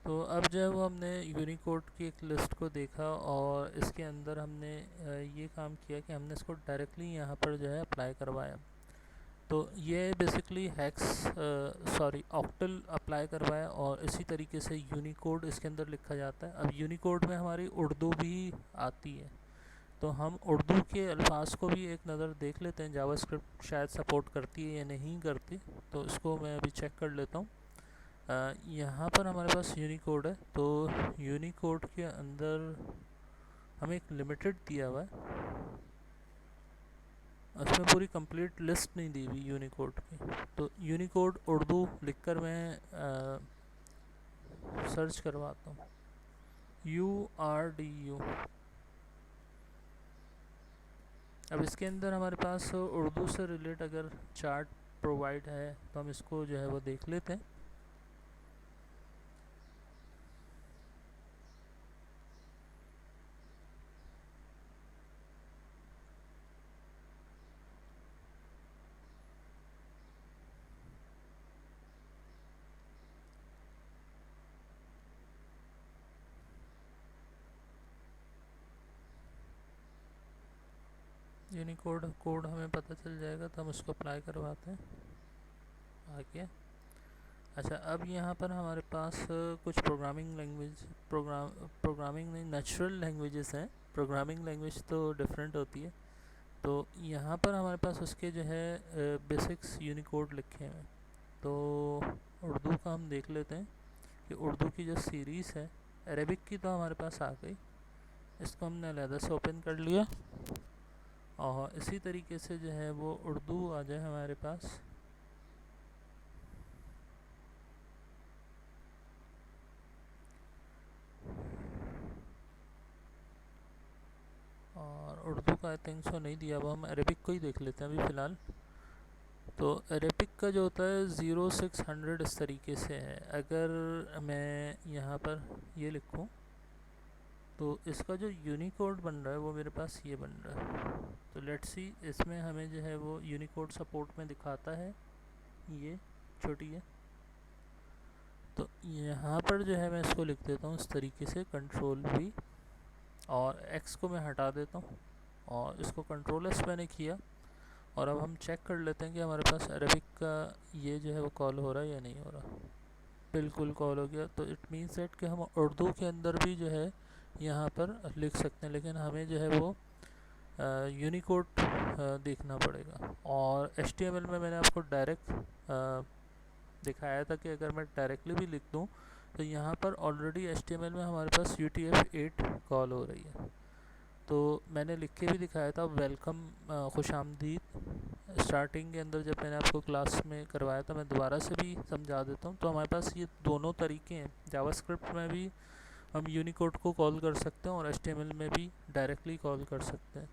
तो अब जो है वो हमने यूनिकोड की एक लिस्ट को देखा और इसके अंदर हमने ये काम किया कि हमने इसको डायरेक्टली यहाँ पर जो है अप्लाई करवाया। तो ये basically hex sorry octal apply करवाया और इसी तरीके से यूनिकोड इसके अंदर लिखा जाता है। अब यूनिकोड में हमारी उर्दू भी आती है, तो हम उर्दू के अल्फाज को भी एक नज़र देख लेते हैं। जावास्क्रिप्ट शायद सपोर्ट करती है या नहीं करती, तो इसको मैं अभी चेक कर लेता हूँ। यहाँ पर हमारे पास यूनिकोड है, तो यूनिकोड के अंदर हमें एक लिमिटेड दिया हुआ है, उसमें पूरी कंप्लीट लिस्ट नहीं दी हुई यूनिकोड की। तो यूनिकोड उर्दू लिखकर मैं सर्च करवाता हूँ, URDU। अब इसके अंदर हमारे पास उर्दू से रिलेट अगर चार्ट प्रोवाइड है तो हम इसको जो है वो देख लेते हैं। यूनिकोड कोड हमें पता चल जाएगा तो हम उसको अप्लाई करवाते हैं आगे। अच्छा, अब यहाँ पर हमारे पास कुछ प्रोग्रामिंग लैंग्वेज प्रोग्रामिंग नहीं, नेचुरल लैंग्वेजेस हैं। प्रोग्रामिंग लैंग्वेज तो डिफरेंट होती है। तो यहाँ पर हमारे पास उसके जो है बेसिक्स यूनिकोड लिखे हैं। तो उर्दू का हम देख लेते हैं कि उर्दू की जो सीरीज़ है, अरेबिक की तो हमारे पास आ गई, इसको हमने अलहदा से ओपन कर लिया और इसी तरीके से जो है वो उर्दू आ जाए हमारे पास। और उर्दू का आई थिंक सो नहीं दिया, अब हम अरेबिक को ही देख लेते हैं अभी फ़िलहाल। तो अरेबिक का जो होता है 0600 इस तरीके से है। अगर मैं यहाँ पर ये लिखूँ तो इसका जो यूनिकोड बन रहा है वो मेरे पास ये बन रहा है। तो लेट्स सी, इसमें हमें जो है वो यूनिकोड सपोर्ट में दिखाता है, ये छोटी है। तो यहाँ पर जो है मैं इसको लिख देता हूँ इस तरीके से, Ctrl+V, और X को मैं हटा देता हूँ और इसको Ctrl+S मैंने किया। और अब हम चेक कर लेते हैं कि हमारे पास अरबिक का ये जो है वो कॉल हो रहा है या नहीं हो रहा। बिल्कुल कॉल हो गया। तो इट मीन्स दैट कि हम उर्दू के अंदर भी जो है यहाँ पर लिख सकते हैं, लेकिन हमें जो है वो यूनिकोड देखना पड़ेगा। और HTML में मैंने आपको डायरेक्ट दिखाया था कि अगर मैं डायरेक्टली भी लिख दूँ तो यहाँ पर ऑलरेडी HTML में हमारे पास UTF-8 कॉल हो रही है। तो मैंने लिख के भी दिखाया था, वेलकम खुशामदीद स्टार्टिंग के अंदर जब मैंने आपको क्लास में करवाया था। मैं दोबारा से भी समझा देता हूँ। तो हमारे पास ये दोनों तरीके हैं, जावास्क्रिप्ट में भी हम यूनिकोड को कॉल कर सकते हैं और HTML में भी डायरेक्टली कॉल कर सकते हैं।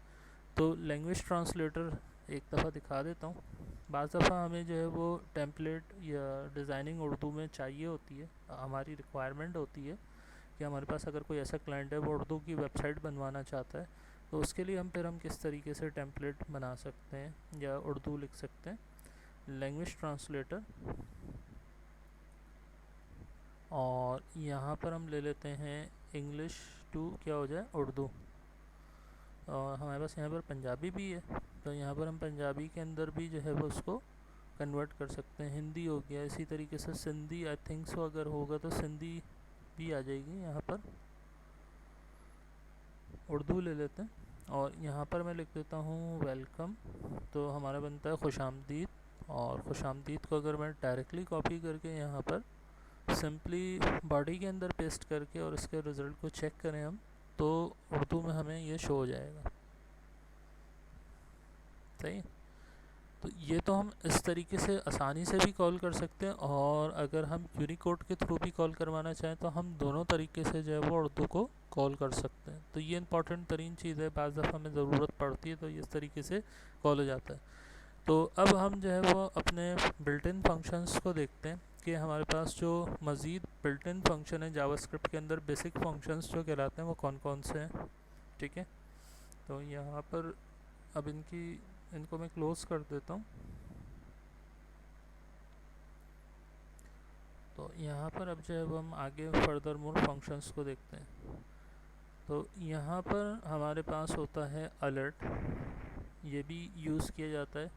तो लैंग्वेज ट्रांसलेटर एक दफ़ा दिखा देता हूँ। बाज़ दफ़ा हमें जो है वो टेम्पलेट या डिज़ाइनिंग उर्दू में चाहिए होती है, हमारी रिक्वायरमेंट होती है कि हमारे पास अगर कोई ऐसा क्लाइंट है वो उर्दू की वेबसाइट बनवाना चाहता है, तो उसके लिए हम किस तरीके से टेम्पलेट बना सकते हैं या उर्दू लिख सकते हैं। लैंग्वेज ट्रांसलेटर, और यहाँ पर हम ले लेते हैं इंग्लिश टू क्या हो जाए उर्दू। और हमारे पास यहाँ पर पंजाबी भी है, तो यहाँ पर हम पंजाबी के अंदर भी जो है वो उसको कन्वर्ट कर सकते हैं। हिंदी हो गया, इसी तरीके से सिंधी आई थिंक सो अगर होगा तो सिंधी भी आ जाएगी। यहाँ पर उर्दू ले लेते हैं और यहाँ पर मैं लिख देता हूँ वेलकम, तो हमारा बनता है खुशामदीद। और खुशामदीद को अगर मैं डायरेक्टली कॉपी करके यहाँ पर सिंपली बॉडी के अंदर पेस्ट करके और इसके रिज़ल्ट को चेक करें हम, तो उर्दू में हमें ये शो हो जाएगा। सही। तो ये तो हम इस तरीके से आसानी से भी कॉल कर सकते हैं, और अगर हम यूनिकोड के थ्रू भी कॉल करवाना चाहें तो हम दोनों तरीके से जो है वो उर्दू को कॉल कर सकते हैं। तो ये इंपॉर्टेंट तरीन चीज़ है, बाज़ दफ़ा हमें ज़रूरत पड़ती है तो ये इस तरीके से कॉल हो जाता है। तो अब हम जो है वो अपने बिल्ट इन फंक्शंस को देखते हैं कि हमारे पास जो मज़ीद बिल्ट इन फंक्शन है जावास्क्रिप्ट के अंदर, बेसिक फंक्शंस जो कहलाते हैं वो कौन कौन से हैं। ठीक है, तो यहाँ पर अब इनको मैं क्लोज़ कर देता हूँ। तो यहाँ पर अब जो है वो हम आगे फर्दर मोर फंक्शंस को देखते हैं। तो यहाँ पर हमारे पास होता है अलर्ट, ये भी यूज़ किया जाता है।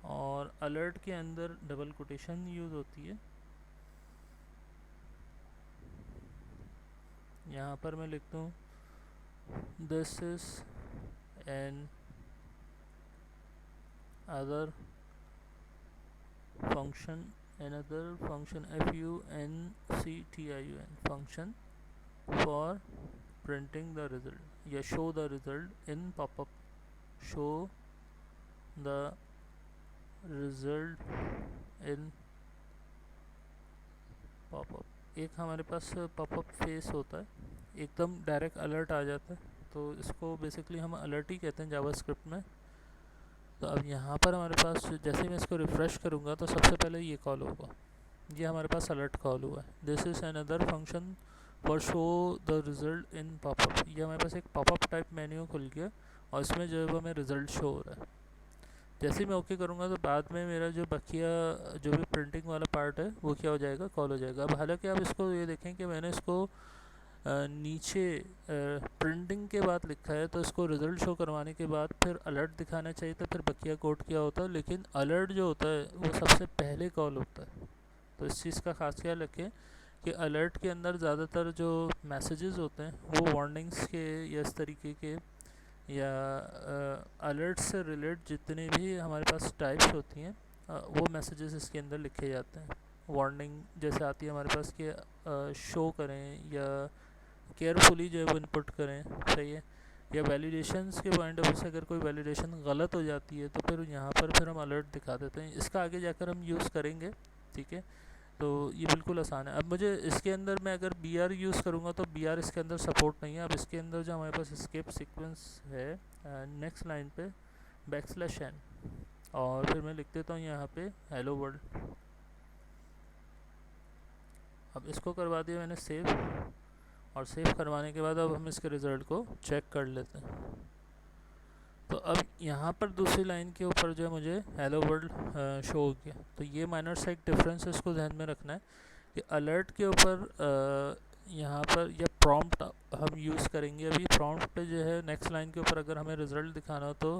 और अलर्ट के अंदर डबल कोटेशन यूज़ होती है। यहाँ पर मैं लिखता हूँ this is an other function, another function, function function for printing the result या show the result in pop-up, show the result in pop-up। एक हमारे पास पॉपअप फेस होता है, एकदम डायरेक्ट अलर्ट आ जाता है, तो इसको बेसिकली हम अलर्ट ही कहते हैं जावास्क्रिप्ट में। तो अब यहाँ पर हमारे पास जैसे ही मैं इसको रिफ़्रेश करूँगा तो सबसे पहले ये कॉल होगा, ये हमारे पास अलर्ट कॉल हुआ है। This is another function for show the result in popup. ये हमारे पास एक पॉपअप टाइप मेन्यू खुल गया और इसमें जो है वो हमें रिज़ल्ट शो हो रहा है। जैसे ही मैं ओके करूँगा तो बाद में मेरा जो बकिया जो भी प्रिंटिंग वाला पार्ट है वो क्या हो जाएगा, कॉल हो जाएगा। अब हालांकि आप इसको ये देखें कि मैंने इसको नीचे प्रिंटिंग के बाद लिखा है, तो इसको रिज़ल्ट शो करवाने के बाद फिर अलर्ट दिखाना चाहिए था, फिर बकिया कोड क्या होता है, लेकिन अलर्ट जो होता है वो सबसे पहले कॉल होता है। तो इस चीज़ का ख़ास ख्याल रखें कि अलर्ट के अंदर ज़्यादातर जो मैसेजेस होते हैं वो वार्निंग्स के या इस तरीके के या अलर्ट से रिलेट जितने भी हमारे पास टाइप्स होती हैं वो मैसेजेस इसके अंदर लिखे जाते हैं। वार्निंग जैसे आती है हमारे पास कि शो करें या केयरफुली जो है वो इनपुट करें, सही है। या वैलिडेशंस के पॉइंट ऑफ व्यू से अगर कोई वैलिडेशन गलत हो जाती है तो फिर यहाँ पर फिर हम अलर्ट दिखा देते हैं। इसका आगे जाकर हम यूज़ करेंगे, ठीक है। तो ये बिल्कुल आसान है। अब मुझे इसके अंदर मैं अगर बी आर यूज़ करूँगा तो बी आर इसके अंदर सपोर्ट नहीं है। अब इसके अंदर जो हमारे पास एस्केप सीक्वेंस है नेक्स्ट लाइन पे \n और फिर मैं लिख देता हूँ यहाँ पे हेलो वर्ल्ड। अब इसको करवा दिया मैंने सेव, और सेव करवाने के बाद अब हम इसके रिज़ल्ट को चेक कर लेते हैं। तो अब यहाँ पर दूसरी लाइन के ऊपर जो है मुझे हेलो वर्ल्ड शो हो गया। तो ये माइनर सा एक डिफरेंस इसको ध्यान में रखना है कि अलर्ट के ऊपर यहाँ पर या प्रॉम्प्ट हम यूज़ करेंगे। अभी प्रॉम्प्ट पे जो है नेक्स्ट लाइन के ऊपर अगर हमें रिज़ल्ट दिखाना हो तो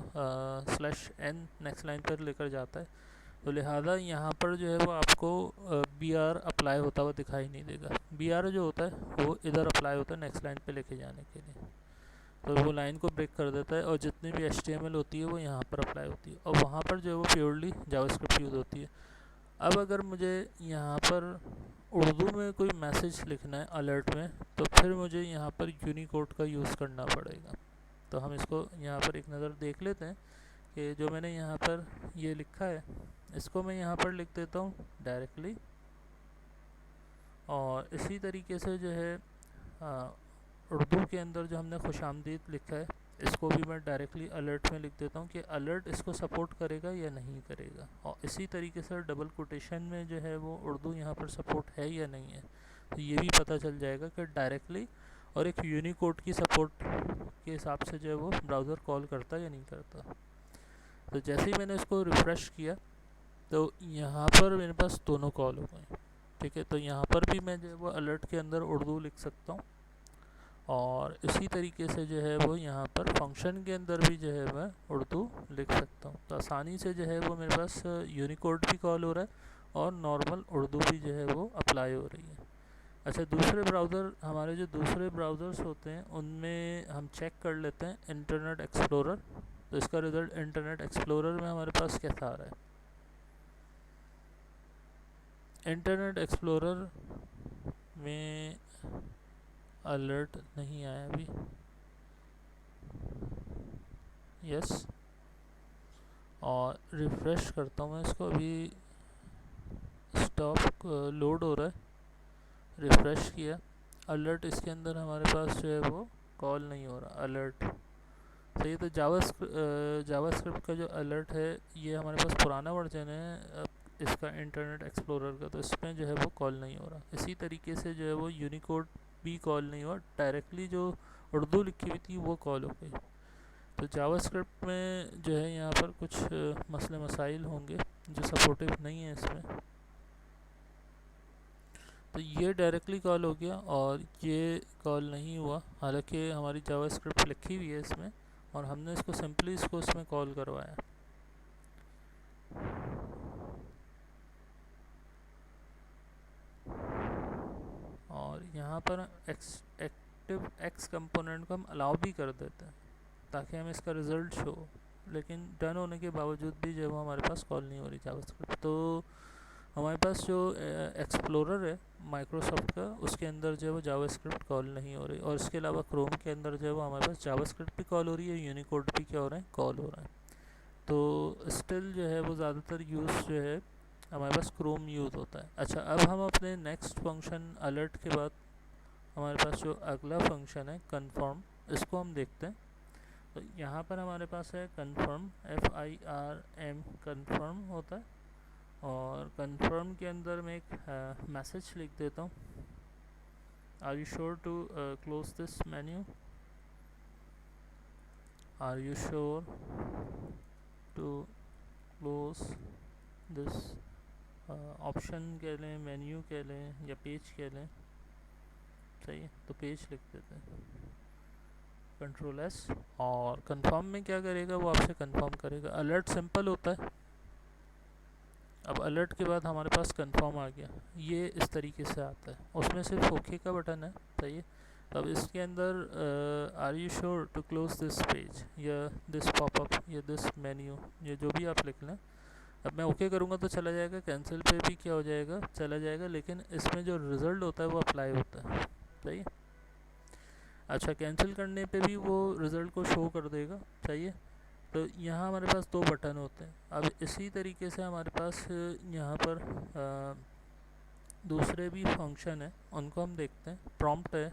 /n नेक्स्ट लाइन पर लेकर जाता है। तो लिहाजा यहाँ पर जो है वो आपको बी आर अप्लाई होता हुआ दिखाई नहीं देगा। बी आर जो होता है वो इधर अप्लाई होता है नेक्स्ट लाइन पे लेके जाने के लिए, तो वो लाइन को ब्रेक कर देता है और जितनी भी HTML होती है वो यहाँ पर अप्लाई होती है और वहाँ पर जो है वो प्योरली जावास्क्रिप्ट यूज़ होती है। अब अगर मुझे यहाँ पर उर्दू में कोई मैसेज लिखना है अलर्ट में तो फिर मुझे यहाँ पर यूनिकोड का यूज़ करना पड़ेगा। तो हम इसको यहाँ पर एक नज़र देख लेते हैं कि जो मैंने यहाँ पर ये लिखा है इसको मैं यहाँ पर लिख देता हूँ डायरेक्टली, और इसी तरीके से जो है उर्दू के अंदर जो हमने खुशामदीद लिखा है इसको भी मैं डायरेक्टली अलर्ट में लिख देता हूँ कि अलर्ट इसको सपोर्ट करेगा या नहीं करेगा। और इसी तरीके से डबल कोटेशन में जो है वो उर्दू यहाँ पर सपोर्ट है या नहीं है, तो ये भी पता चल जाएगा कि डायरेक्टली और एक यूनिकोड की सपोर्ट के हिसाब से जो है वो ब्राउज़र कॉल करता या नहीं करता। तो जैसे ही मैंने इसको रिफ़्रेश किया तो यहाँ पर मेरे पास दोनों कॉल हो गए, ठीक है। तो यहाँ पर भी मैं जो है वो अलर्ट के अंदर उर्दू लिख सकता हूँ और इसी तरीके से जो है वो यहाँ पर फंक्शन के अंदर भी जो है मैं उर्दू लिख सकता हूँ। तो आसानी से जो है वो मेरे पास यूनिकोड भी कॉल हो रहा है और नॉर्मल उर्दू भी जो है वो अप्लाई हो रही है। अच्छा, दूसरे ब्राउज़र हमारे जो दूसरे ब्राउज़र्स होते हैं उनमें हम चेक कर लेते हैं इंटरनेट एक्सप्लोरर। तो इसका रिज़ल्ट इंटरनेट एक्सप्लोरर में हमारे पास कैसा आ रहा है। इंटरनेट एक्सप्लोरर में अलर्ट नहीं आया अभी, यस। और रिफ़्रेश करता हूँ मैं इसको, अभी स्टॉप लोड हो रहा है। रिफ़्रेश किया, अलर्ट इसके अंदर हमारे पास जो है वो कॉल नहीं हो रहा अलर्ट। तो ये तो जावास्क्रिप्ट का जो अलर्ट है ये हमारे पास पुराना वर्जन है इसका इंटरनेट एक्सप्लोरर का, तो इसमें जो है वो कॉल नहीं हो रहा। इसी तरीके से जो है वो यूनिकोड भी कॉल नहीं हुआ, डायरेक्टली जो उर्दू लिखी हुई थी वो कॉल हो गई। तो जावास्क्रिप्ट में जो है यहाँ पर कुछ मसले मसाइल होंगे जो सपोर्टिव नहीं है इसमें। तो ये डायरेक्टली कॉल हो गया और ये कॉल नहीं हुआ, हालांकि हमारी जावास्क्रिप्ट लिखी हुई है इसमें और हमने इसको सिंपली इसको इसमें कॉल करवाया। और यहाँ पर एक्टिव एक्स कंपोनेंट को हम अलाउ भी कर देते हैं ताकि हमें इसका रिज़ल्ट शो, लेकिन डन होने के बावजूद भी जो है वो हमारे पास कॉल नहीं हो रही जावास्क्रिप्ट। तो हमारे पास जो एक्सप्लोरर है माइक्रोसॉफ्ट का, उसके अंदर जो है वो जावास्क्रिप्ट कॉल नहीं हो रही, और इसके अलावा क्रोम के अंदर जो है वो हमारे पास जावास्क्रिप्ट भी कॉल हो रही है, यूनिकोड भी क्या हो रहा है, कॉल हो रहा है। तो स्टिल जो है वो ज़्यादातर यूज़ जो है हमारे पास क्रोम यूज़ होता है। अच्छा, अब हम अपने नेक्स्ट फंक्शन अलर्ट के बाद हमारे पास जो अगला फंक्शन है कन्फर्म, इसको हम देखते हैं। तो यहाँ पर हमारे पास है कन्फर्म, FIRM कन्फर्म होता है, और कन्फर्म के अंदर मैं एक मैसेज लिख देता हूँ, are you sure to close this menu, are you sure to close this option कह लें, मेन्यू कह लें या पेज कह लें, सही है। तो पेज लिख देते हैं, कंट्रोल S, और कंफर्म में क्या करेगा वो आपसे कंफर्म करेगा। अलर्ट सिंपल होता है। अब अलर्ट के बाद हमारे पास कंफर्म आ गया, ये इस तरीके से आता है, उसमें सिर्फ ओके का बटन है, सही है। अब इसके अंदर are you sure to close this page या दिस पॉपअप या दिस मेन्यू, ये जो भी आप लिख लें। अब मैं ओके करूँगा तो चला जाएगा, कैंसिल पे भी क्या हो जाएगा, चला जाएगा, लेकिन इसमें जो रिज़ल्ट होता है वो अप्लाई होता है, सही है। अच्छा, कैंसिल करने पे भी वो रिज़ल्ट को शो कर देगा, सही है। तो यहाँ हमारे पास दो बटन होते हैं। अब इसी तरीके से हमारे पास यहाँ पर दूसरे भी फंक्शन है, उनको हम देखते हैं। प्रॉम्प्ट है,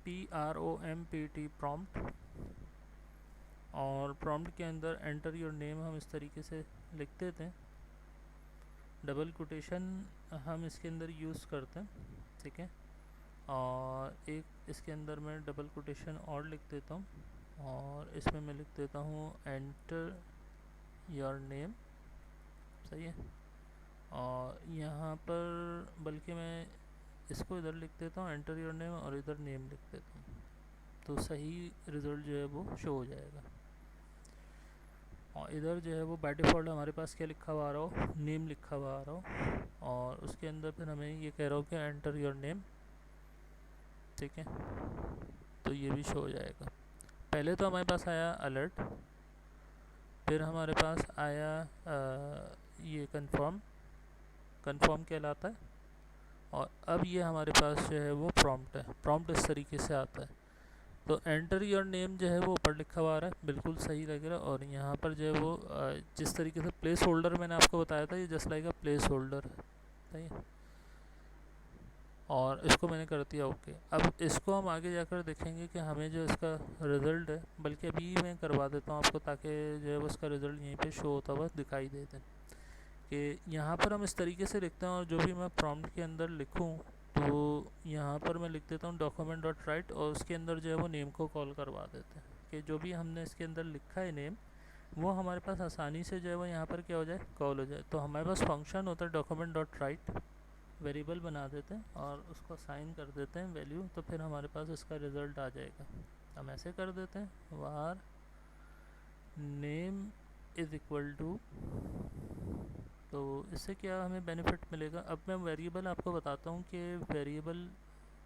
PROMPT प्रॉम्प्ट, और प्रॉम्प्ट के अंदर एंटर योर नेम हम इस तरीके से लिख देते हैं। डबल कोटेशन हम इसके अंदर यूज़ करते हैं, ठीक है। और एक इसके अंदर मैं डबल कोटेशन और लिख देता हूँ, और इसमें मैं लिख देता हूँ एंटर योर नेम, सही है। और यहाँ पर बल्कि मैं इसको इधर लिख देता हूँ एंटर योर नेम, और इधर नेम लिख देता हूँ, तो सही रिज़ल्ट जो है वो शो हो जाएगा। और इधर जो है वो बाय डिफ़ॉल्ट हमारे पास क्या लिखा हुआ आ रहा हो, नेम लिखा हुआ आ रहा हो, और उसके अंदर फिर हमें ये कह रहा हो कि एंटर योर नेम, ठीक है। तो ये भी शो हो जाएगा। पहले तो हमारे पास आया अलर्ट, फिर हमारे पास आया ये कन्फर्म कहलाता है, और अब ये हमारे पास जो है वो प्रॉम्प्ट है। प्रॉम्प्ट इस तरीके से आता है। तो एंटर योर नेम जो है वो ऊपर लिखा हुआ आ रहा है, बिल्कुल सही लग रहा है। और यहाँ पर जो है वो जिस तरीके से प्लेस होल्डर मैंने आपको बताया था, ये just like a place holder है, सही है। और इसको मैंने कर दिया ओके। अब इसको हम आगे जाकर देखेंगे कि हमें जो इसका रिज़ल्ट है, बल्कि अभी मैं करवा देता हूँ आपको ताकि जो है वो इसका रिज़ल्ट यहीं पे शो होता हुआ दिखाई दे दे, कि यहाँ पर हम इस तरीके से लिखते हैं, और जो भी मैं प्रॉम्प्ट के अंदर लिखूँ तो यहाँ पर मैं लिख देता हूँ डॉक्यूमेंट डॉट राइट, और उसके अंदर जो है वो नेम को कॉल करवा देते हैं कि जो भी हमने इसके अंदर लिखा है नेम, वो हमारे पास आसानी से जो है वो यहाँ पर क्या हो जाए, कॉल हो जाए। तो हमारे पास फंक्शन होता है डॉक्यूमेंट डॉट राइट, वेरिएबल बना देते हैं और उसको साइन कर देते हैं वैल्यू, तो फिर हमारे पास इसका रिज़ल्ट आ जाएगा। हम ऐसे कर देते हैं, वार नेम इज़ इक्वल टू, तो इससे क्या हमें बेनिफिट मिलेगा। अब मैं वेरिएबल आपको बताता हूँ कि वेरिएबल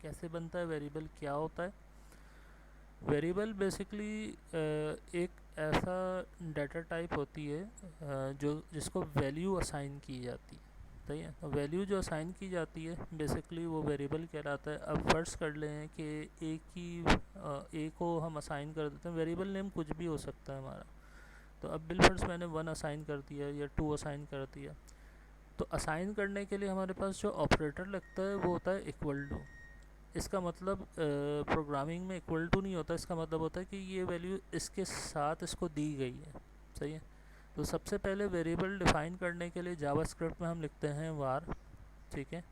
कैसे बनता है, वेरिएबल क्या होता है। वेरिएबल बेसिकली एक ऐसा डाटा टाइप होती है जो जिसको वैल्यू असाइन की जाती है, सही है। तो वैल्यू जो असाइन की जाती है बेसिकली वो वेरिएबल कहलाता है। अब फर्ज कर लें कि ए को हम असाइन कर देते हैं, वेरिएबल नेम कुछ भी हो सकता है हमारा। तो अब बिलफर्स मैंने 1 असाइन कर दिया या 2 असाइन कर दिया, तो असाइन करने के लिए हमारे पास जो ऑपरेटर लगता है वो होता है इक्वल टू। इसका मतलब प्रोग्रामिंग में इक्वल टू नहीं होता, इसका मतलब होता है कि ये वैल्यू इसके साथ इसको दी गई है, सही है। तो सबसे पहले वेरिएबल डिफ़ाइन करने के लिए जावास्क्रिप्ट में हम लिखते हैं वार, ठीक है।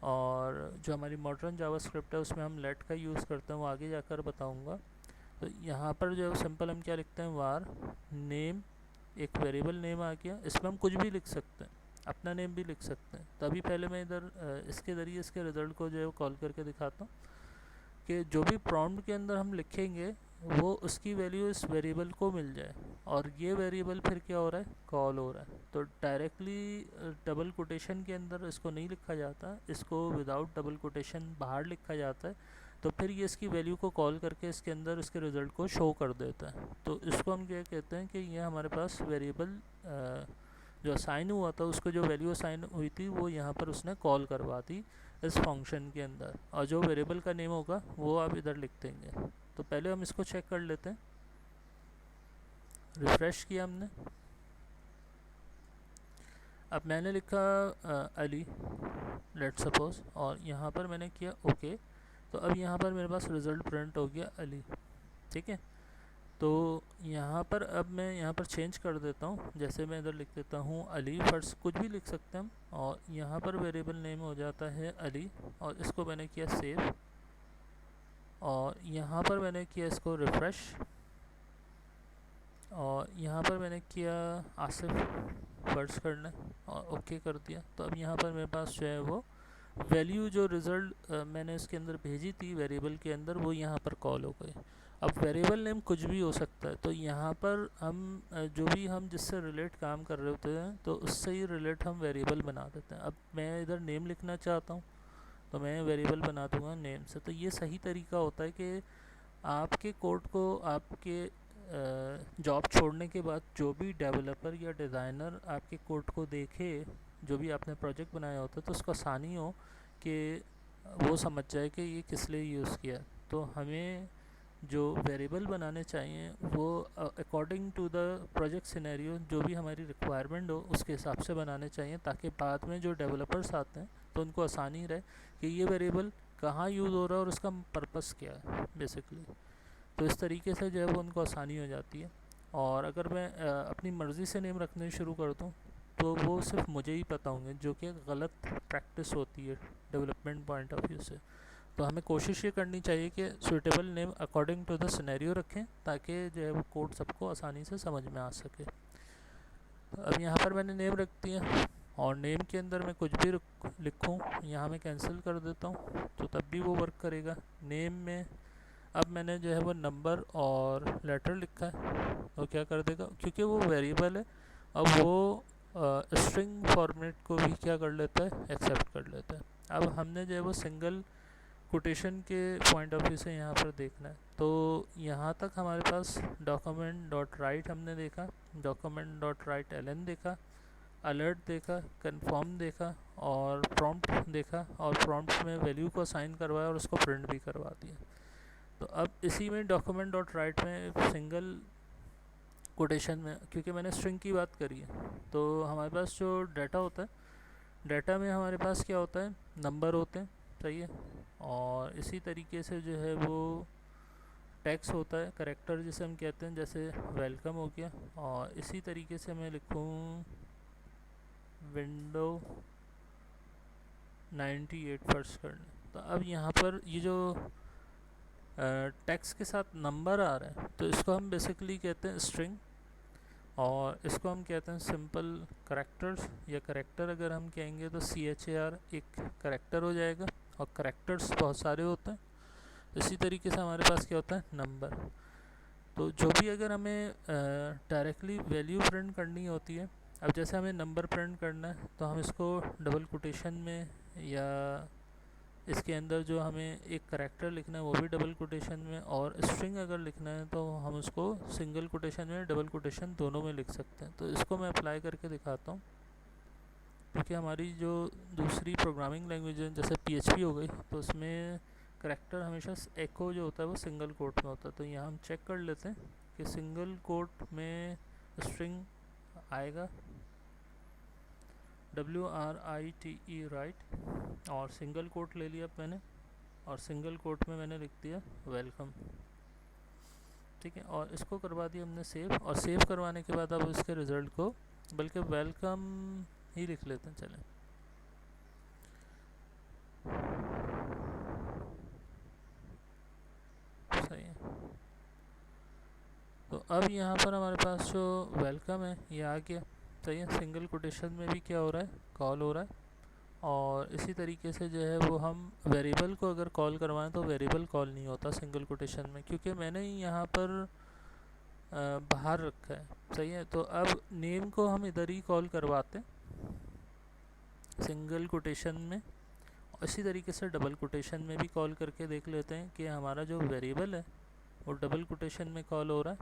और जो हमारी मॉडर्न जावास्क्रिप्ट है उसमें हम लेट का यूज़ करते हैं, वो आगे जाकर बताऊंगा। तो यहाँ पर जो सिंपल हम क्या लिखते हैं, वार नेम, एक वेरिएबल नेम आ गया, इसमें हम कुछ भी लिख सकते हैं, अपना नेम भी लिख सकते हैं। तो अभी पहले मैं इधर इसके ज़रिए इसके रिज़ल्ट को जो है कॉल करके दिखाता हूँ कि जो भी प्रॉम्प्ट के अंदर हम लिखेंगे वो उसकी वैल्यू इस वेरिएबल को मिल जाए, और ये वेरिएबल फिर क्या हो रहा है, कॉल हो रहा है। तो डायरेक्टली डबल कोटेशन के अंदर इसको नहीं लिखा जाता, इसको विदाउट डबल कोटेशन बाहर लिखा जाता है। तो फिर ये इसकी वैल्यू को कॉल करके इसके अंदर इसके रिज़ल्ट को शो कर देता है। तो इसको हम क्या कहते हैं कि ये हमारे पास वेरिएबल जो असाइन हुआ था, उसको जो वैल्यू असाइन हुई थी वो यहाँ पर उसने कॉल करवा दी इस फंक्शन के अंदर, और जो वेरिएबल का नेम होगा वो आप इधर लिख देंगे। तो पहले हम इसको चेक कर लेते हैं। रिफ़्रेश किया हमने, अब मैंने लिखा अली लेट सपोज, और यहाँ पर मैंने किया ओके। तो अब यहाँ पर मेरे पास रिज़ल्ट प्रिंट हो गया अली, ठीक है। तो यहाँ पर अब मैं यहाँ पर चेंज कर देता हूँ, जैसे मैं इधर लिख देता हूँ अली, फर्स्ट कुछ भी लिख सकते हैं हम, और यहाँ पर वेरिएबल नेम हो जाता है अली, और इसको मैंने किया सेव, और यहाँ पर मैंने किया इसको रिफ़्रेश, और यहाँ पर मैंने किया आसिफ फर्स्ट करना और ओके कर दिया। तो अब यहाँ पर मेरे पास जो है वो वैल्यू जो रिज़ल्ट मैंने इसके अंदर भेजी थी वेरिएबल के अंदर, वो यहाँ पर कॉल हो गई। अब वेरिएबल नेम कुछ भी हो सकता है, तो यहाँ पर हम जो भी हम जिससे रिलेट काम कर रहे होते हैं तो उससे ही रिलेट हम वेरिएबल बना देते हैं। अब मैं इधर नेम लिखना चाहता हूँ तो मैं वेरिएबल बना दूँगा नेम से। तो ये सही तरीका होता है कि आपके कोड को आपके जॉब छोड़ने के बाद जो भी डेवलपर या डिज़ाइनर आपके कोड को देखे, जो भी आपने प्रोजेक्ट बनाया होता है, तो उसको आसानी हो कि वो समझ जाए कि ये किस लिए यूज़ किया। तो हमें जो वेरिएबल बनाने चाहिए वो according to the project scenario, जो भी हमारी रिक्वायरमेंट हो उसके हिसाब से बनाने चाहिए, ताकि बाद में जो डेवलपर्स आते हैं तो उनको आसानी रहे कि ये वेरिएबल कहाँ यूज़ हो रहा है और उसका पर्पस क्या है बेसिकली। तो इस तरीके से जो है वो उनको आसानी हो जाती है। और अगर मैं अपनी मर्ज़ी से नेम रखने शुरू कर दूँ तो वो सिर्फ मुझे ही पता होंगे, जो कि गलत प्रैक्टिस होती है डेवलपमेंट पॉइंट ऑफ व्यू से। तो हमें कोशिश ये करनी चाहिए कि suitable name according to the scenario रखें, ताकि जो है वो कोड सबको आसानी से समझ में आ सके। तो अब यहाँ पर मैंने नेम रख दिया, और नेम के अंदर मैं कुछ भी लिखूँ, यहाँ मैं कैंसिल कर देता हूँ तो तब भी वो वर्क करेगा। नेम में अब मैंने जो है वो नंबर और लेटर लिखा है, तो क्या कर देगा, क्योंकि वो वेरिएबल है, अब वो स्ट्रिंग फॉर्मेट को भी क्या कर लेता है, एक्सेप्ट कर लेता है। अब हमने जो है वो सिंगल कोटेशन के पॉइंट ऑफ व्यू से यहाँ पर देखना है। तो यहाँ तक हमारे पास डॉक्यूमेंट डॉट राइट हमने देखा, डॉक्यूमेंट डॉट राइट एलन देखा, अलर्ट देखा, कन्फर्म देखा, और प्रॉम्प्ट देखा, और प्रॉम्प्ट में वैल्यू को असाइन करवाया और उसको प्रिंट भी करवा दिया। तो अब इसी में डॉक्यूमेंट डॉट राइट में सिंगल कोटेशन में, क्योंकि मैंने स्ट्रिंग की बात करी है, तो हमारे पास जो डाटा होता है, डाटा में हमारे पास क्या होता है, नंबर होते हैं, सही है। और इसी तरीके से जो है वो टेक्स्ट होता है, करेक्टर जिसे हम कहते हैं, जैसे वेलकम हो गया। और इसी तरीके से मैं लिखूँ विंडो 98 फर्स्ट करने। तो अब यहाँ पर ये जो टेक्स्ट के साथ नंबर आ रहा है, तो इसको हम बेसिकली कहते हैं स्ट्रिंग, और इसको हम कहते हैं सिंपल करेक्टर्स, या करेक्टर अगर हम कहेंगे तो CHAR एक करेक्टर हो जाएगा, और करेक्टर्स बहुत सारे होते हैं। इसी तरीके से हमारे पास क्या होता है, नंबर। तो जो भी अगर हमें डायरेक्टली वैल्यू प्रिंट करनी होती है, अब जैसे हमें नंबर प्रिंट करना है तो हम इसको डबल कोटेशन में, या इसके अंदर जो हमें एक करेक्टर लिखना है वो भी डबल कोटेशन में, और स्ट्रिंग अगर लिखना है तो हम उसको सिंगल कोटेशन में, डबल कोटेशन दोनों में लिख सकते हैं। तो इसको मैं अप्लाई करके दिखाता हूँ, क्योंकि हमारी जो दूसरी प्रोग्रामिंग लैंग्वेज है जैसे PHP हो गई, तो उसमें करेक्टर हमेशा एको जो होता है वो सिंगल कोट में होता है। तो यहाँ हम चेक कर लेते हैं कि सिंगल कोट में स्ट्रिंग आएगा WRITE राइट, और सिंगल कोट ले लिया मैंने, और सिंगल कोट में मैंने लिख दिया वेलकम, ठीक है। और इसको करवा दिया हमने सेव, और सेव करवाने के बाद अब इसके रिज़ल्ट को, बल्कि वेलकम ही लिख लेते हैं, चलें। सही है। तो अब यहाँ पर जो रिज़ल्ट आया वो वेलकम है, ठीक है। और इसको करवा दिया हमने सेव, और सेव करवाने के बाद अब इसके रिज़ल्ट को, बल्कि वेलकम ही लिख लेते हैं, चलें। सही है। तो अब यहाँ पर जो रिज़ल्ट आया वो वेलकम है, ठीक है। और इसको करवा दिया हमने सेव, और सेव करवाने के बाद अब इसके रिज़ल्ट को, बल्कि वेलकम ही लिख लेते हैं, चलें। तो अब यहाँ पर हमारे पास जो वेलकम है ये आ गया, सही है। सिंगल कोटेशन में भी क्या हो रहा है, कॉल हो रहा है। और इसी तरीके से जो है वो हम वेरिएबल को अगर कॉल करवाएं तो वेरिएबल कॉल नहीं होता सिंगल कोटेशन में, क्योंकि मैंने यहाँ पर बाहर रखा है, सही है। तो अब नेम को हम इधर ही कॉल करवाते हैं सिंगल कोटेशन में। इसी तरीके से डबल कोटेशन में भी कॉल करके देख लेते हैं कि हमारा जो वेरिएबल है वो डबल कोटेशन में कॉल हो रहा है,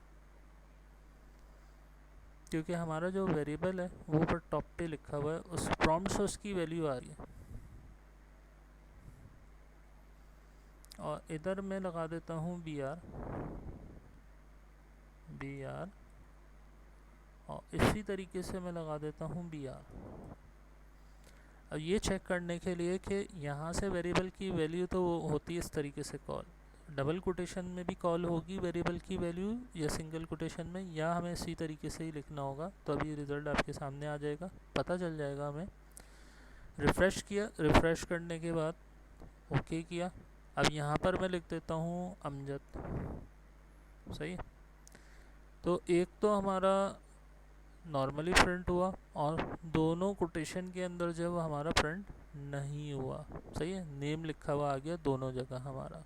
क्योंकि हमारा जो वेरिएबल है वो ऊपर टॉप पे लिखा हुआ है, उस प्रॉम्प्ट से उसकी वैल्यू आ रही है। और इधर मैं लगा देता हूँ बी आर, और इसी तरीके से मैं लगा देता हूँ बी आर। अब ये चेक करने के लिए कि यहाँ से वेरिएबल की वैल्यू तो होती है इस तरीके से कॉल, डबल कोटेशन में भी कॉल होगी वेरिएबल की वैल्यू या सिंगल कोटेशन में, या हमें इसी तरीके से ही लिखना होगा। तो अभी रिज़ल्ट आपके सामने आ जाएगा, पता चल जाएगा हमें। रिफ़्रेश किया, रिफ़्रेश करने के बाद ओके किया। अब यहाँ पर मैं लिख देता हूँ अमजद, सही है। तो एक तो हमारा नॉर्मली प्रिंट हुआ और दोनों कोटेशन के अंदर जो है वो हमारा प्रिंट नहीं हुआ, सही है। नेम लिखा हुआ आ गया दोनों जगह हमारा।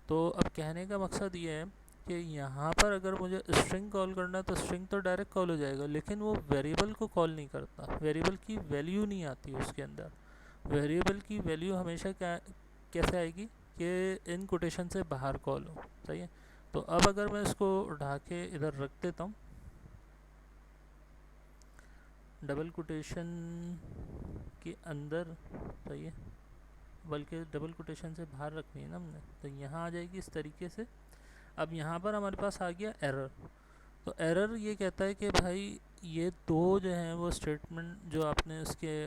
तो अब कहने का मकसद ये है कि यहाँ पर अगर मुझे स्ट्रिंग कॉल करना है तो स्ट्रिंग तो डायरेक्ट कॉल हो जाएगा, लेकिन वो वेरिएबल को कॉल नहीं करता, वेरिएबल की वैल्यू नहीं आती उसके अंदर। वेरिएबल की वैल्यू हमेशा क्या कैसे आएगी कि इन कोटेशन से बाहर कॉल हो, सही है। तो अब अगर मैं इसको उठा के इधर रख देता हूँ, डबल कोटेशन के अंदर, सही है, बल्कि डबल कोटेशन से बाहर रखनी है ना हमने, तो यहाँ आ जाएगी इस तरीके से। अब यहाँ पर हमारे पास आ गया एरर। तो एरर ये कहता है कि भाई ये दो जो हैं वो स्टेटमेंट जो आपने उसके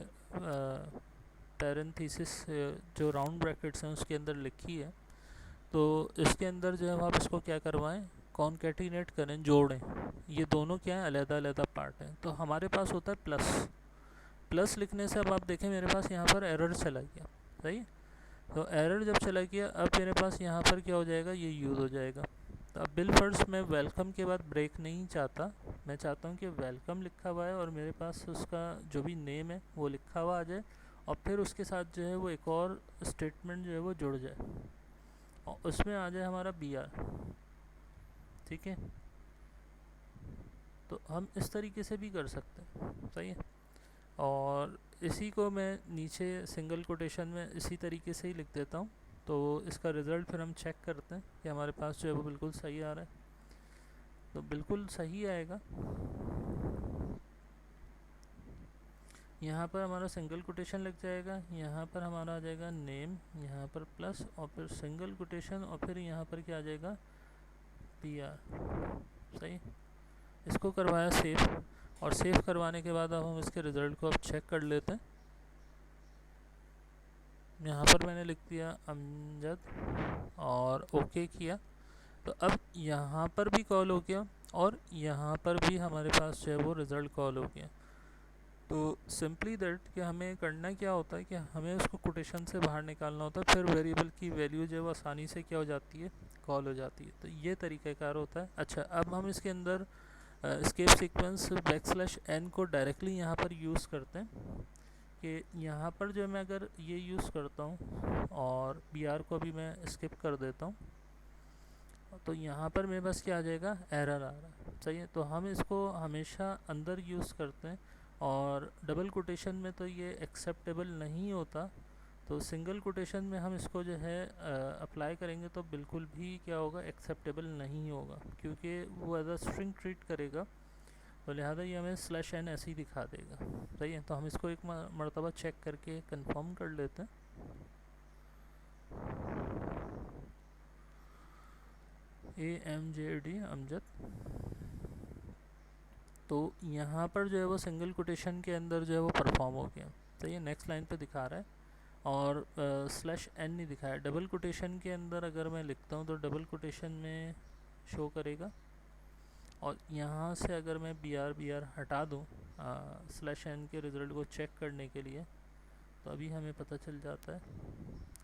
पैरेंथेसिस जो राउंड ब्रैकेट्स हैं उसके अंदर लिखी है, तो इसके अंदर जो है आप इसको क्या करवाएं, कॉन्कैटिनेट करें, जोड़ें। ये दोनों क्या है, अलग-अलग पार्ट हैं। तो हमारे पास होता है प्लस, प्लस लिखने से अब आप देखें मेरे पास यहाँ पर एरर चला गया, सही है। तो एरर जब चला गया अब मेरे पास यहाँ पर क्या हो जाएगा, ये यूज़ हो जाएगा। तो अब बिल फर्स्ट मैं वेलकम के बाद ब्रेक नहीं चाहता, मैं चाहता हूँ कि वेलकम लिखा हुआ है और मेरे पास उसका जो भी नेम है वो लिखा हुआ आ जाए, और फिर उसके साथ जो है वो एक और स्टेटमेंट जो है वो जुड़ जाए और उसमें आ जाए हमारा बी आर, ठीक है। तो हम इस तरीके से भी कर सकते हैं, सही है। और इसी को मैं नीचे सिंगल कोटेशन में इसी तरीके से ही लिख देता हूँ। तो इसका रिज़ल्ट फिर हम चेक करते हैं कि हमारे पास जो है वो बिल्कुल सही आ रहा है। तो बिल्कुल सही आएगा। यहाँ पर हमारा सिंगल कोटेशन लग जाएगा, यहाँ पर हमारा आ जाएगा नेम, यहाँ पर प्लस और फिर सिंगल कोटेशन और फिर यहाँ पर क्या आ जाएगा, पी आर, सही। इसको करवाया सेव, और सेव करवाने के बाद अब हम इसके रिज़ल्ट को अब चेक कर लेते हैं। यहाँ पर मैंने लिख दिया अमजद और ओके किया। तो अब यहाँ पर भी कॉल हो गया और यहाँ पर भी हमारे पास जो है वो रिज़ल्ट कॉल हो गया। तो सिंपली दैट कि हमें करना क्या होता है कि हमें उसको कोटेशन से बाहर निकालना होता है, फिर वेरिएबल की वैल्यू जो है वो आसानी से क्या हो जाती है, कॉल हो जाती है। तो ये तरीक़ाकार होता है। अच्छा, अब हम इसके अंदर एस्केप सीक्वेंस \n को डायरेक्टली यहाँ पर यूज़ करते हैं कि यहाँ पर जो मैं अगर ये यूज़ करता हूँ और बी आर को अभी मैं स्किप कर देता हूँ, तो यहाँ पर मेरे पास क्या आ जाएगा, एरर आ रहा है, सही है। तो हम इसको हमेशा अंदर यूज़ करते हैं और डबल कोटेशन में तो ये एक्सेप्टेबल नहीं होता। तो सिंगल कोटेशन में हम इसको जो है अप्लाई करेंगे तो बिल्कुल भी क्या होगा, एक्सेप्टेबल नहीं होगा, क्योंकि वो एज अ स्ट्रिंग ट्रीट करेगा। तो लिहाजा ये हमें \n ऐसे ही दिखा देगा, सही है। तो हम इसको एक मरतबा चेक करके कंफर्म कर लेते हैं। AMJD अमजद, तो यहाँ पर जो है वो सिंगल कोटेशन के अंदर जो है वो परफॉर्म हो गया, सही है। नेक्स्ट लाइन पे दिखा रहा है और \n नहीं दिखाया। डबल कोटेशन के अंदर अगर मैं लिखता हूँ तो डबल कोटेशन में शो करेगा, और यहाँ से अगर मैं बी आर हटा दूँ \n के रिज़ल्ट को चेक करने के लिए, तो अभी हमें पता चल जाता है।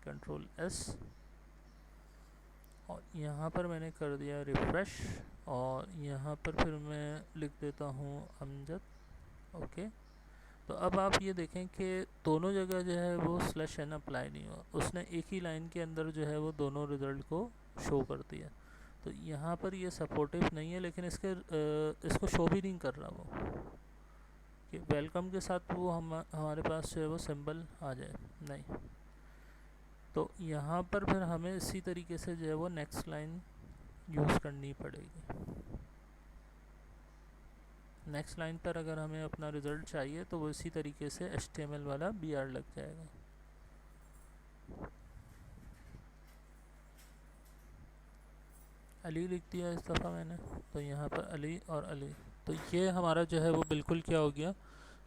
कंट्रोल S, और यहाँ पर मैंने कर दिया रिफ़्रेश, और यहाँ पर फिर मैं लिख देता हूँ अमजद। ओके, तो अब आप ये देखें कि दोनों जगह जो है वो स्लैश एन अप्लाई नहीं हुआ, उसने एक ही लाइन के अंदर जो है वो दोनों रिज़ल्ट को शो कर दिया। तो यहाँ पर ये सपोर्टिव नहीं है, लेकिन इसको शो भी नहीं कर रहा वो कि वेलकम के साथ वो हमारे पास जो है वो सिंबल आ जाए, नहीं। तो यहाँ पर फिर हमें इसी तरीके से जो है वो नेक्स्ट लाइन यूज़ करनी पड़ेगी। नेक्स्ट लाइन पर अगर हमें अपना रिज़ल्ट चाहिए तो वो इसी तरीके से HTML वाला BR लग जाएगा। अली लिख दिया इस दफ़ा मैंने, तो यहाँ पर अली और अली, तो ये हमारा जो है वो बिल्कुल क्या हो गया,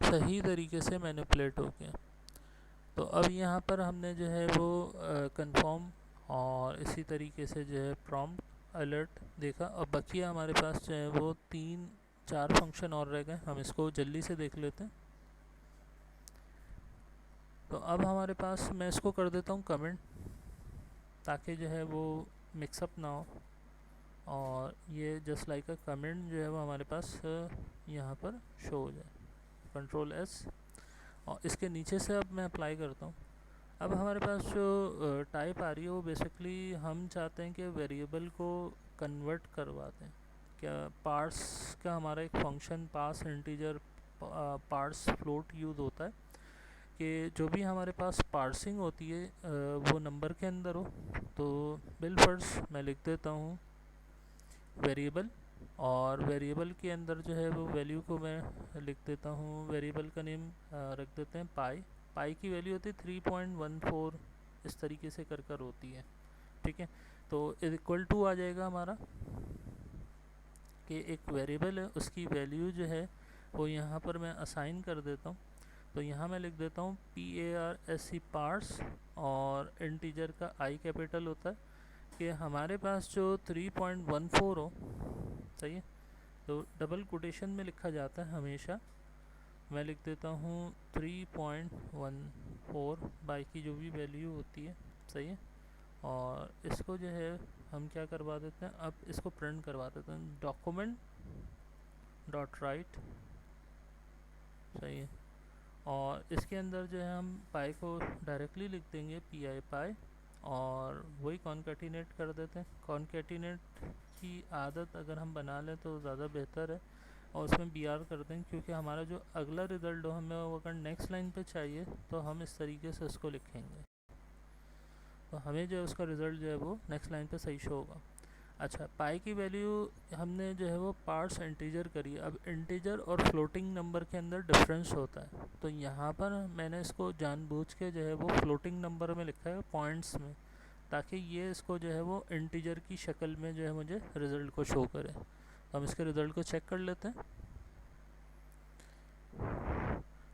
सही तरीके से मैनिपुलेट हो गया। तो अब यहाँ पर हमने जो है वो कंफर्म और इसी तरीके से जो है प्रॉम्प्ट अलर्ट देखा। अब बकिया हमारे पास जो है वो 3-4 फंक्शन और रह गए, हम इसको जल्दी से देख लेते हैं। तो अब हमारे पास, मैं इसको कर देता हूँ कमेंट, ताकि जो है वो मिक्सअप ना हो, और ये जस्ट लाइक अ कमेंट जो है वो हमारे पास यहाँ पर शो हो जाए। कंट्रोल S, और इसके नीचे से अब मैं अप्लाई करता हूँ। अब हमारे पास जो टाइप आ रही है वो बेसिकली हम चाहते हैं कि वेरिएबल को कन्वर्ट करवाते हैं। क्या पार्स का हमारा एक फंक्शन पास इंटीजर पार्स फ्लोट यूज़ होता है कि जो भी हमारे पास पार्सिंग होती है वो नंबर के अंदर हो। तो बिल फर्स्ट मैं लिख देता हूँ वेरिएबल, और वेरिएबल के अंदर जो है वो वैल्यू को मैं लिख देता हूँ, वेरिएबल का नेम रख देते हैं पाई की वैल्यू होती है 3.14, इस तरीके से कर होती है, ठीक है। तो इक्वल टू आ जाएगा हमारा कि एक वेरिएबल है उसकी वैल्यू जो है वो यहाँ पर मैं असाइन कर देता हूँ। तो यहाँ मैं लिख देता हूँ PARSE पार्स, और इंटीजर का I कैपिटल होता है कि हमारे पास जो 3.14 हो, सही है, तो डबल कोटेशन में लिखा जाता है हमेशा। मैं लिख देता हूँ 3.14 बाई की जो भी वैल्यू होती है, सही है। और इसको जो है हम क्या करवा देते हैं, अब इसको प्रिंट करवा देते हैं, डॉक्यूमेंट डॉट राइट, सही है। और इसके अंदर जो है हम पाई को डायरेक्टली लिख देंगे PI पाई, और वही कॉन्केटिनेट कर देते हैं। कॉन्केटिनेट की आदत अगर हम बना लें तो ज़्यादा बेहतर है, और उसमें BR कर दें, क्योंकि हमारा जो अगला रिज़ल्ट हो हमें वो अगर नेक्स्ट लाइन पे चाहिए तो हम इस तरीके से उसको लिखेंगे, तो हमें जो है उसका रिज़ल्ट जो है वो नेक्स्ट लाइन पे सही शो होगा। अच्छा, पाई की वैल्यू हमने जो है वो पार्ट्स इंटीजर करी। अब इंटीजर और फ्लोटिंग नंबर के अंदर डिफरेंस होता है, तो यहाँ पर मैंने इसको जानबूझ के जो है वो फ्लोटिंग नंबर में लिखा है पॉइंट्स में, ताकि ये इसको जो है वो इंटीजर की शक्ल में जो है मुझे रिज़ल्ट को शो करे। तो हम इसके रिज़ल्ट को चेक कर लेते हैं।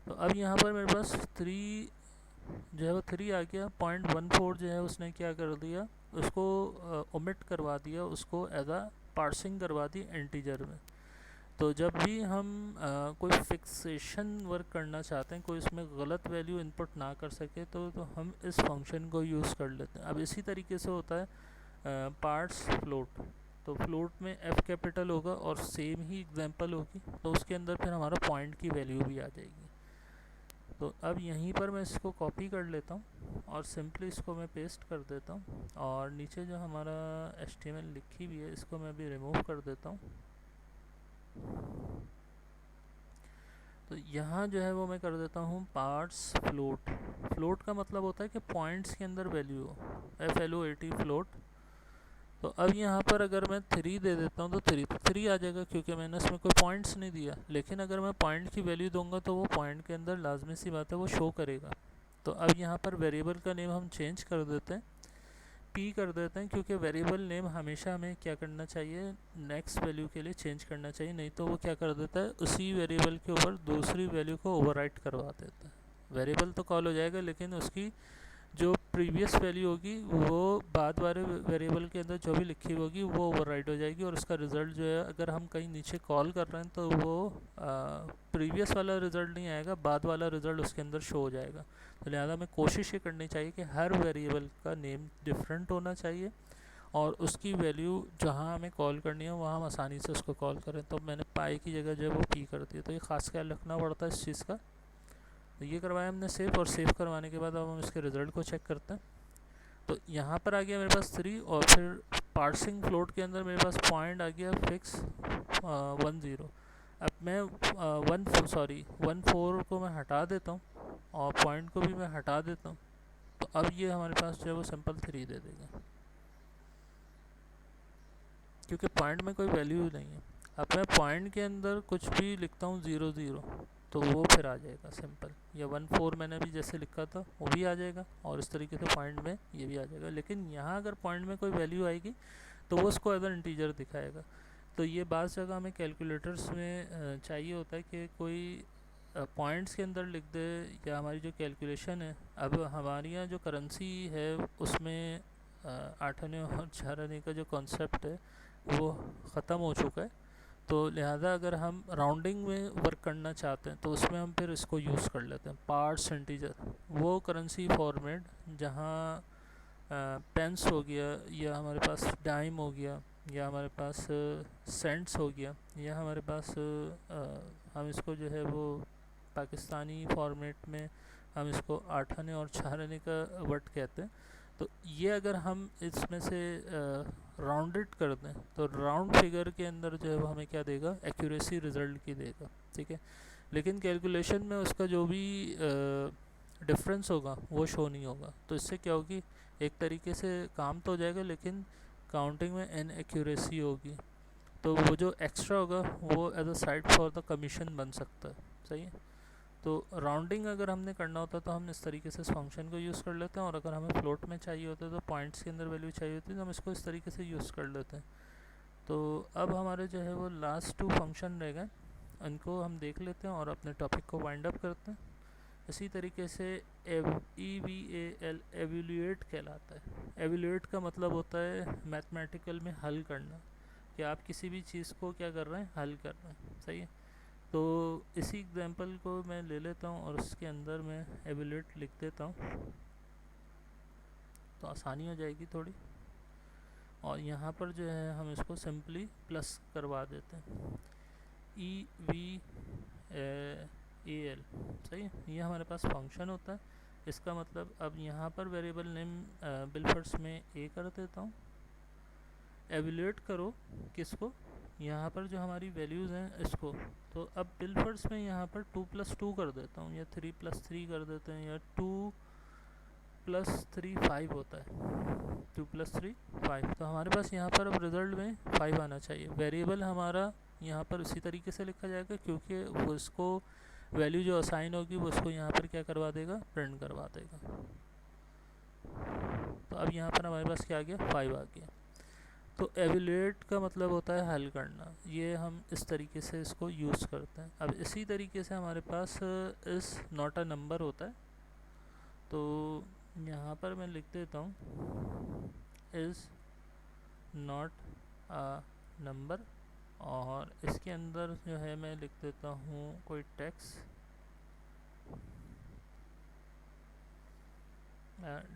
तो अब यहाँ पर मेरे पास 3 जो है वो 3 आ गया। 0.14 जो है उसने क्या कर दिया, उसको ओमिट करवा दिया, उसको एज आ पार्सिंग करवा दी इंटीजर में। तो जब भी हम कोई फिक्सेशन वर्क करना चाहते हैं, कोई इसमें गलत वैल्यू इनपुट ना कर सके, तो हम इस फंक्शन को यूज़ कर लेते हैं। अब इसी तरीके से होता है पार्ट्स फ्लोट, तो फ्लोट में F कैपिटल होगा और सेम ही एग्जांपल होगी, तो उसके अंदर फिर हमारा पॉइंट की वैल्यू भी आ जाएगी। तो अब यहीं पर मैं इसको कॉपी कर लेता हूँ और सिंपली इसको मैं पेस्ट कर देता हूँ, और नीचे जो हमारा HTML लिखी हुई है इसको मैं भी रिमूव कर देता हूँ। तो यहाँ जो है वो मैं कर देता हूँ पार्ट्स फ्लोट। फ्लोट का मतलब होता है कि पॉइंट्स के अंदर वैल्यू हो, FLOAT फ्लोट। तो अब यहाँ पर अगर मैं 3 दे देता हूँ तो 3 आ जाएगा, क्योंकि मैंने इसमें कोई पॉइंट्स नहीं दिया। लेकिन अगर मैं पॉइंट की वैल्यू दूंगा तो वो पॉइंट के अंदर लाजमी सी बात है वो शो करेगा। तो अब यहाँ पर वेरिएबल का नेम हम चेंज कर देते हैं, P कर देते हैं, क्योंकि वेरिएबल नेम हमेशा हमें क्या करना चाहिए, नेक्स्ट वैल्यू के लिए चेंज करना चाहिए, नहीं तो वो क्या कर देता है, उसी वेरिएबल के ऊपर दूसरी वैल्यू को ओवरराइट करवा देता है। वेरिएबल तो कॉल हो जाएगा, लेकिन उसकी जो प्रीवियस वैल्यू होगी वो बाद वाले वेरिएबल के अंदर जो भी लिखी होगी वो ओवरराइट हो जाएगी, और उसका रिज़ल्ट जो है अगर हम कहीं नीचे कॉल कर रहे हैं तो वो प्रीवियस वाला रिज़ल्ट नहीं आएगा, बाद वाला रिज़ल्ट उसके अंदर शो हो जाएगा। तो लिहाजा हमें कोशिश ये करनी चाहिए कि हर वेरिएबल का नेम डिफरेंट होना चाहिए, और उसकी वैल्यू जहाँ हमें कॉल करनी है वहाँ हम आसानी से उसको कॉल करें। तो मैंने पाई की जगह जो है वो पी कर दी। तो ये ख़ास ख्याल रखना पड़ता है इस चीज़ का। तो ये करवाया हमने सेव, और सेव करवाने के बाद अब हम इसके रिज़ल्ट को चेक करते हैं। तो यहाँ पर आ गया मेरे पास 3, और फिर पार्सिंग फ्लोट के अंदर मेरे पास पॉइंट आ गया फिक्स 10। अब मैं 1 4 को मैं हटा देता हूँ और पॉइंट को भी मैं हटा देता हूँ। तो अब ये हमारे पास जो है वो सिंपल 3 दे देगा, क्योंकि पॉइंट में कोई वैल्यू नहीं है। अब मैं पॉइंट के अंदर कुछ भी लिखता हूँ 0 0, तो वो फिर आ जाएगा सिंपल। या 1 4 मैंने भी जैसे लिखा था वो भी आ जाएगा, और इस तरीके से पॉइंट में ये भी आ जाएगा। लेकिन यहाँ अगर पॉइंट में कोई वैल्यू आएगी तो वो उसको एज एन इंटीजर दिखाएगा। तो ये बाज़ जगह हमें कैलकुलेटर्स में चाहिए होता है कि कोई पॉइंट्स के अंदर लिख दे, या हमारी जो कैलकुलेशन है, अब हमारे यहाँ जो करेंसी है उसमें 8 आने और 4 आने का जो कॉन्सेप्ट है वो ख़त्म हो चुका है। तो लिहाजा अगर हम राउंडिंग में वर्क करना चाहते हैं तो उसमें हम फिर इसको यूज़ कर लेते हैं, पार्ट्स इंटीजर। वो करेंसी फॉर्मेट जहाँ पेंस हो गया, या हमारे पास डाइम हो गया, या हमारे पास सेंट्स हो गया, या हमारे पास हम इसको जो है वो पाकिस्तानी फॉर्मेट में हम इसको 8 आने और 4 आने का वर्ड कहते हैं। तो ये अगर हम इसमें से राउंडेड कर दें तो राउंड फिगर के अंदर जो है वो हमें क्या देगा, एक्यूरेसी रिज़ल्ट की देगा, ठीक है। लेकिन कैलकुलेशन में उसका जो भी डिफरेंस होगा वो शो नहीं होगा। तो इससे क्या होगी, एक तरीके से काम तो हो जाएगा लेकिन काउंटिंग में इनएक्यूरेसी होगी। तो वो जो एक्स्ट्रा होगा वो as a side for the commission बन सकता है, सही है। तो राउंडिंग अगर हमने करना होता है तो हम इस तरीके से इस फंक्शन को यूज़ कर लेते हैं, और अगर हमें फ्लोट में चाहिए होता है तो पॉइंट्स के अंदर वैल्यू चाहिए होती है तो हम इसको इस तरीके से यूज़ कर लेते हैं। तो अब हमारे जो है वो लास्ट 2 फंक्शन रह गए, उनको हम देख लेते हैं और अपने टॉपिक को वाइंड अप करते हैं। इसी तरीके से EVAL एवेल्यूएट कहलाता है। एवेल्यूएट का मतलब होता है मैथमेटिकल में हल करना, कि आप किसी भी चीज़ को क्या कर रहे हैं, हल कर रहे हैं, सही है। तो इसी एग्जांपल को मैं ले लेता हूँ और उसके अंदर मैं एवेल्यूएट लिख देता हूँ तो आसानी हो जाएगी थोड़ी। और यहाँ पर जो है हम इसको सिंपली प्लस करवा देते हैं, EVAL, सही है। ये हमारे पास फंक्शन होता है। इसका मतलब अब यहाँ पर वेरिएबल नेम बिलफर्स में A कर देता हूँ। एवेल्यूएट करो किसको, यहाँ पर जो हमारी वैल्यूज़ हैं इसको। तो अब बिलफर्स में यहाँ पर 2 + 2 कर देता हूँ, या 3 + 3 कर देते हैं, या 2 + 3 5 होता है, 2 + 3 5। तो हमारे पास यहाँ पर अब रिज़ल्ट में 5 आना चाहिए। वेरिएबल हमारा यहाँ पर उसी तरीके से लिखा जाएगा, क्योंकि वो इसको वैल्यू जो असाइन होगी वो उसको यहाँ पर क्या करवा देगा, प्रिंट करवा देगा। तो अब यहाँ पर हमारे पास क्या आ गया, 5 आ गया। तो एवेल्यूएट का मतलब होता है हल करना। ये हम इस तरीके से इसको यूज़ करते हैं। अब इसी तरीके से हमारे पास इस नॉट अ नंबर होता है। तो यहाँ पर मैं लिख देता हूँ इज़ नॉट अ नंबर, और इसके अंदर जो है मैं लिख देता हूँ कोई टेक्स्ट।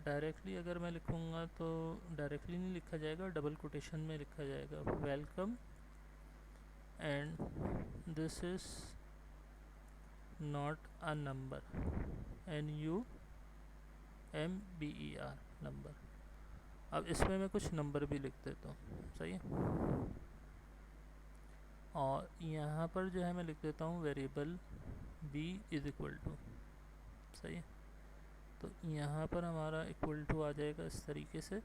डायरेक्टली अगर मैं लिखूँगा तो डायरेक्टली नहीं लिखा जाएगा, डबल कोटेशन में लिखा जाएगा, welcome and this is not a number, NUMBER number. अब इसमें मैं कुछ नंबर भी लिख देता हूँ, सही है। और यहाँ पर जो है मैं लिख देता हूँ वेरिएबल B =, सही है। तो यहाँ पर हमारा इक्वल टू आ जाएगा इस तरीके से,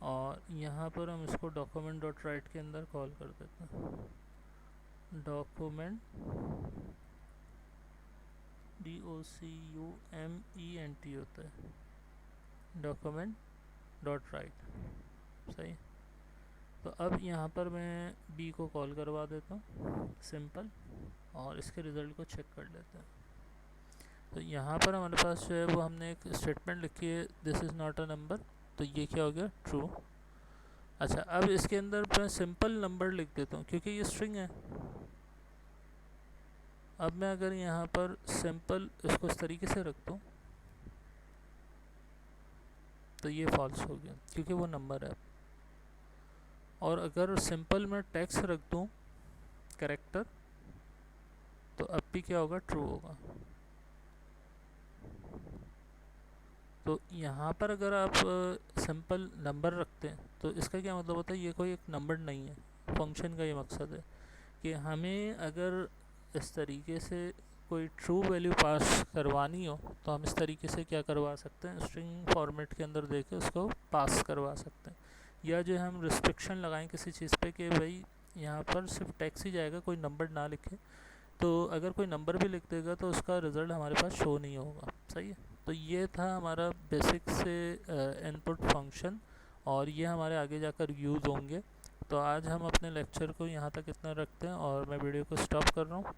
और यहाँ पर हम इसको document.write के अंदर कॉल कर देते हैं। डॉक्यूमेंट DOCUMENT होता है, document.write, सही। तो अब यहाँ पर मैं B को कॉल करवा देता हूँ, सिंपल, और इसके रिज़ल्ट को चेक कर लेते हैं। तो यहाँ पर हमारे पास जो है वो हमने एक स्टेटमेंट लिखी है, this is not a number. तो ये क्या हो गया, ट्रू। अच्छा, अब इसके अंदर मैं सिंपल नंबर लिख देता हूँ क्योंकि ये स्ट्रिंग है। अब मैं अगर यहाँ पर सिंपल इसको इस तरीके से रखता हूँ तो ये फॉल्स हो गया क्योंकि वो नंबर है। और अगर सिंपल मैं टेक्स्ट रख दूं कैरेक्टर, तो अब भी क्या होगा, ट्रू होगा। तो यहाँ पर अगर आप सिंपल नंबर रखते हैं तो इसका क्या मतलब होता है, ये कोई एक नंबर नहीं है। फंक्शन का ये मकसद है कि हमें अगर इस तरीके से कोई ट्रू वैल्यू पास करवानी हो तो हम इस तरीके से क्या करवा सकते हैं, स्ट्रिंग फॉर्मेट के अंदर देके उसको पास करवा सकते हैं। या जो हम रिस्ट्रिक्शन लगाएं किसी चीज़ पे कि भाई यहाँ पर सिर्फ टेक्स्ट ही जाएगा, कोई नंबर ना लिखे, तो अगर कोई नंबर भी लिख देगा तो उसका रिज़ल्ट हमारे पास शो नहीं होगा। सही है। तो ये था हमारा बेसिक से इनपुट फंक्शन, और ये हमारे आगे जाकर यूज़ होंगे। तो आज हम अपने लेक्चर को यहाँ तक इतना रखते हैं और मैं वीडियो को स्टॉप कर रहा हूँ।